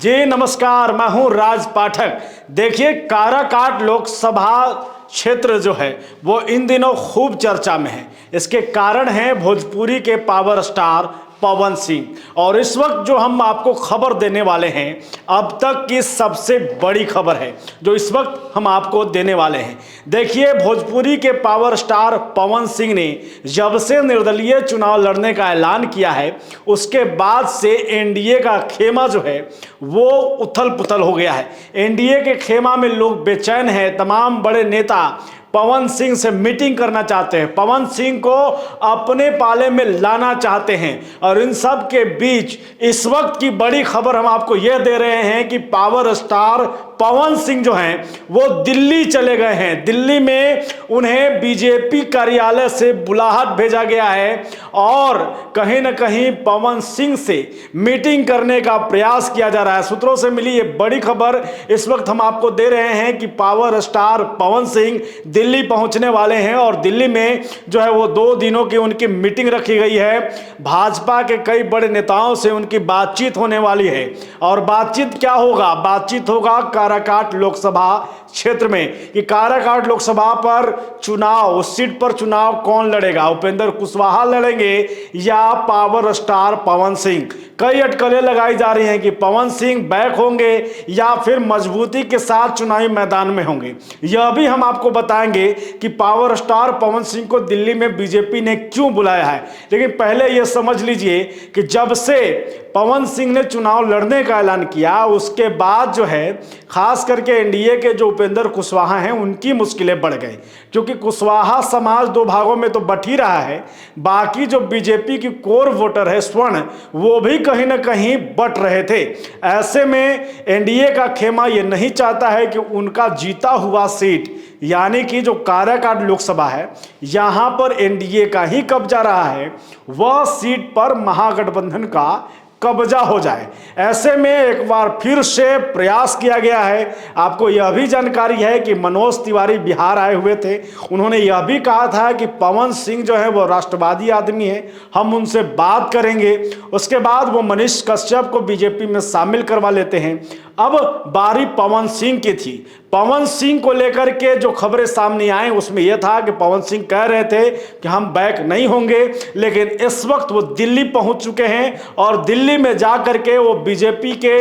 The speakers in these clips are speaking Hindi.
जी नमस्कार, मैं हूं राज पाठक। देखिए, काराकाट लोकसभा क्षेत्र जो है वो इन दिनों खूब चर्चा में है। इसके कारण है भोजपुरी के पावर स्टार पवन सिंह। और इस वक्त जो हम आपको खबर देने वाले हैं, अब तक की सबसे बड़ी खबर है जो इस वक्त हम आपको देने वाले हैं। देखिए, भोजपुरी के पावर स्टार पवन सिंह ने जब से निर्दलीय चुनाव लड़ने का ऐलान किया है, उसके बाद से एनडीए का खेमा जो है वो उथल पुथल हो गया है। एनडीए के खेमा में लोग बेचैन हैं। तमाम बड़े नेता पवन सिंह से मीटिंग करना चाहते हैं, पवन सिंह को अपने पाले में लाना चाहते हैं। और इन सब के बीच इस वक्त की बड़ी खबर हम आपको यह दे रहे हैं कि पावर स्टार पवन सिंह जो हैं वो दिल्ली चले गए हैं। दिल्ली में उन्हें बीजेपी कार्यालय से बुलाहट भेजा गया है और कहीं ना कहीं पवन सिंह से मीटिंग करने का प्रयास किया जा रहा है। सूत्रों से मिली ये बड़ी खबर इस वक्त हम आपको दे रहे हैं कि पावर स्टार पवन सिंह दिल्ली पहुंचने वाले हैं और दिल्ली में जो है वो 2 दिनों की उनकी मीटिंग रखी गई है। भाजपा के कई बड़े नेताओं से उनकी बातचीत होने वाली है। और बातचीत क्या होगा? बातचीत होगा काराकाट लोकसभा क्षेत्र में कि काराकाट लोकसभा पर चुनाव, उस सीट पर चुनाव कौन लड़ेगा, उपेंद्र कुशवाहा लड़ेंगे या पावर स्टार पवन सिंह। कई अटकलें लगाई जा रही हैं कि पवन सिंह बैक होंगे या फिर मजबूती के साथ चुनावी मैदान में होंगे। यह भी हम आपको बताएंगे कि पावर स्टार पवन सिंह को दिल्ली में बीजेपी ने क्यों बुलाया है। लेकिन पहले यह समझ लीजिए कि जब से पवन सिंह ने चुनाव लड़ने का ऐलान किया, उसके बाद जो है खास करके एनडीए के जो उपेंद्र कुशवाहा हैं उनकी मुश्किलें बढ़ गई, क्योंकि कुशवाहा समाज 2 भागों में तो बट ही रहा है। बाकी जो बीजेपी की कोर वोटर है स्वर्ण, वो भी कहीं ना कहीं बट रहे थे। ऐसे में एनडीए का खेमा ये नहीं चाहता है कि उनका जीता हुआ सीट यानी कि जो काराकाट लोकसभा है, यहां पर एनडीए का ही कब्जा रहा है, वह सीट पर महागठबंधन का कब्जा हो जाए। ऐसे में एक बार फिर से प्रयास किया गया है। आपको यह भी जानकारी है कि मनोज तिवारी बिहार आए हुए थे। उन्होंने यह भी कहा था कि पवन सिंह जो है वो राष्ट्रवादी आदमी है, हम उनसे बात करेंगे। उसके बाद वो मनीष कश्यप को बीजेपी में शामिल करवा लेते हैं। अब बारी पवन सिंह की थी। पवन सिंह को लेकर के जो खबरें सामने आई उसमें यह था कि पवन सिंह कह रहे थे कि हम बैक नहीं होंगे, लेकिन इस वक्त वो दिल्ली पहुंच चुके हैं और दिल्ली में जा करके वो बीजेपी के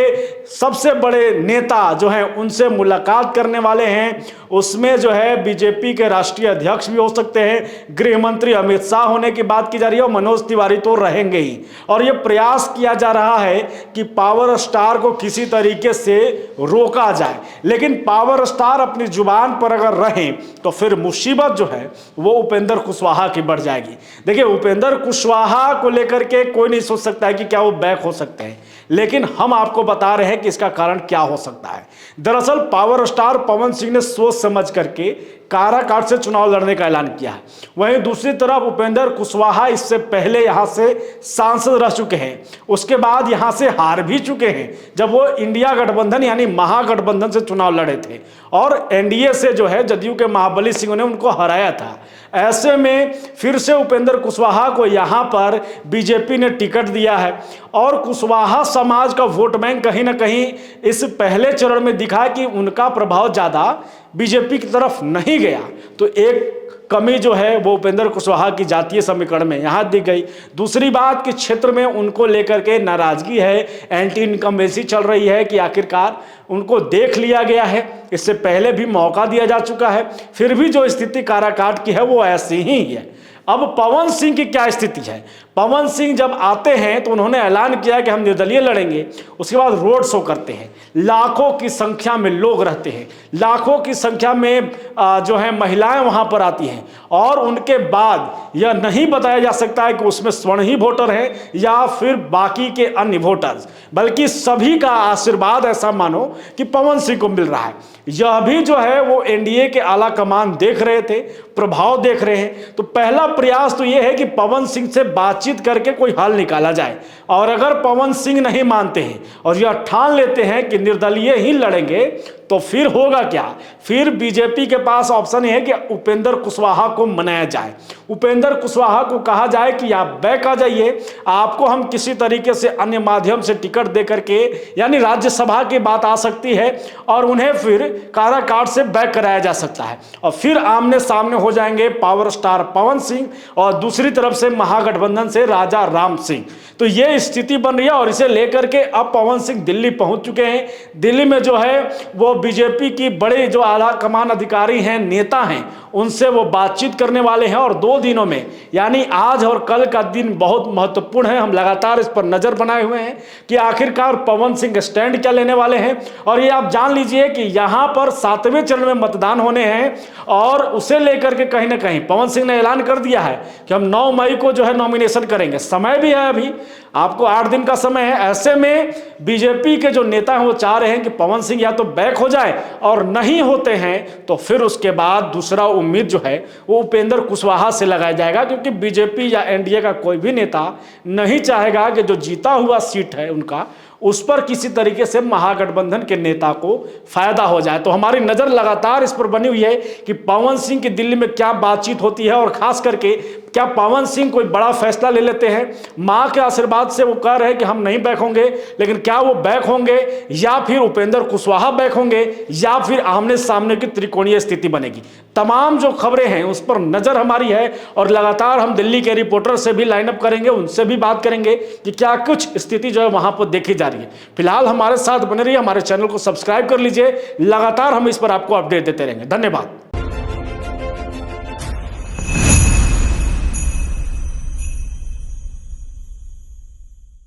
सबसे बड़े नेता जो हैं उनसे मुलाकात करने वाले हैं। उसमें जो है बीजेपी के राष्ट्रीय अध्यक्ष भी हो सकते हैं, गृह मंत्री अमित शाह होने की बात की जा रही है और मनोज तिवारी तो रहेंगे ही। और ये प्रयास किया जा रहा है कि पावर स्टार को किसी तरीके से रोका जाए, लेकिन पावर स्टार अपनी जुबान पर अगर रहें तो फिर मुसीबत जो है वो उपेंद्र कुशवाहा की बढ़ जाएगी। देखिए, उपेंद्र कुशवाहा को लेकर के कोई नहीं सोच सकता है कि क्या वो बैक हो सकते हैं, लेकिन हम आपको बता रहे हैं कि इसका कारण क्या हो सकता है। दरअसल पावर स्टार पवन सिंह ने सोच समझ करके काराकाट से चुनाव लड़ने का ऐलान किया है। वहीं दूसरी तरफ उपेंद्र कुशवाहा इससे पहले यहां से सांसद रह चुके हैं, उसके बाद यहां से हार भी चुके हैं जब वो इंडिया गठबंधन यानी महागठबंधन से चुनाव लड़े थे और एनडीए से जो है जदयू के महाबली सिंह ने उनको हराया था। ऐसे में फिर से उपेंद्र कुशवाहा को यहाँ पर बीजेपी ने टिकट दिया है और कुशवाहा समाज का वोट बैंक कहीं ना कहीं इस पहले चरण में दिखा कि उनका प्रभाव ज़्यादा बीजेपी की तरफ नहीं गया। तो एक कमी जो है वो उपेंद्र कुशवाहा की जातीय समीकरण में यहाँ दिख गई। दूसरी बात कि क्षेत्र में उनको लेकर के नाराजगी है, एंटी इनकम्बेंसी चल रही है कि आखिरकार उनको देख लिया गया है, इससे पहले भी मौका दिया जा चुका है, फिर भी जो स्थिति काराकाट की है वो ऐसी ही है। अब पवन सिंह की क्या स्थिति है? पवन सिंह जब आते हैं तो उन्होंने ऐलान किया कि हम निर्दलीय लड़ेंगे, उसके बाद रोड शो करते हैं, लाखों की संख्या में लोग रहते हैं, लाखों की संख्या में जो है महिलाएं वहां पर आती हैं और उनके बाद यह नहीं बताया जा सकता है कि उसमें स्वर्ण ही वोटर हैं या फिर बाकी के अन्य वोटर्स, बल्कि सभी का आशीर्वाद ऐसा मानो कि पवन सिंह को मिल रहा है। यह भी जो है वो एनडीए के आला कमान देख रहे थे, प्रभाव देख रहे हैं। तो पहला प्रयास तो यह है कि पवन सिंह से बातचीत करके कोई हल निकाला जाए। और अगर पवन सिंह नहीं मानते हैं और यह ठान लेते हैं कि निर्दलीय ही लड़ेंगे, तो फिर होगा क्या? फिर बीजेपी के पास ऑप्शन है कि उपेंद्र कुशवाहा को मनाया जाए, उपेंद्र कुशवाहा को कहा जाए कि आप बैक आ जाइए, आपको हम किसी तरीके से अन्य माध्यम से टिकट दे करके, यानी राज्यसभा की बात आ सकती है और उन्हें फिर काराकाट से बैक कराया जा सकता है और फिर आमने सामने हो जाएंगे पावर स्टार पवन सिंह और दूसरी तरफ से महागठबंधन से राजा राम सिंह। तो ये स्थिति बन रही है और इसे लेकर के अब पवन सिंह दिल्ली पहुंच चुके हैं। दिल्ली में जो है वो बीजेपी की बड़े जो आला कमान अधिकारी हैं, नेता हैं, उनसे वो बातचीत करने वाले हैं और 2 दिनों में, यानी आज और कल का दिन बहुत महत्वपूर्ण है। हम लगातार इस पर नजर बनाए हुए हैं कि आखिरकार पवन सिंह स्टैंड क्या लेने वाले हैं। और ये आप जान लीजिए कि यहाँ पर 7वें चरण में मतदान होने हैं और उसे लेकर के कहीं ना कहीं पवन सिंह ने ऐलान कर दिया है कि हम 9 मई को जो है नॉमिनेशन करेंगे। समय भी है, अभी आपको 8 दिन का समय है। ऐसे में बीजेपी के जो नेता हैं वो चाह रहे हैं कि पवन सिंह या तो बैक हो जाए और नहीं होते हैं तो फिर उसके बाद दूसरा उम्मीद जो है वो उपेंद्र कुशवाहा से लगाया जाएगा, क्योंकि बीजेपी या एनडीए का कोई भी नेता नहीं चाहेगा कि जो जीता हुआ सीट है उनका, उस पर किसी तरीके से महागठबंधन के नेता को फायदा हो जाए। तो हमारी नजर लगातार इस पर बनी हुई है कि पवन सिंह की दिल्ली में क्या बातचीत होती है और खास करके क्या पवन सिंह कोई बड़ा फैसला ले लेते हैं। मां के आशीर्वाद से वो कह रहे हैं कि हम नहीं बैक होंगे, लेकिन क्या वो बैक होंगे या फिर उपेंद्र कुशवाहा बैक होंगे या फिर आमने सामने की त्रिकोणीय स्थिति बनेगी। तमाम जो खबरें हैं उस पर नजर हमारी है और लगातार हम दिल्ली के रिपोर्टर से भी लाइनअप करेंगे, उनसे भी बात करेंगे कि क्या कुछ स्थिति जो है वहां पर देखी जा रही है। फिलहाल हमारे साथ बने रहिए, हमारे चैनल को सब्सक्राइब कर लीजिए, लगातार हम इस पर आपको अपडेट देते रहेंगे। धन्यवाद।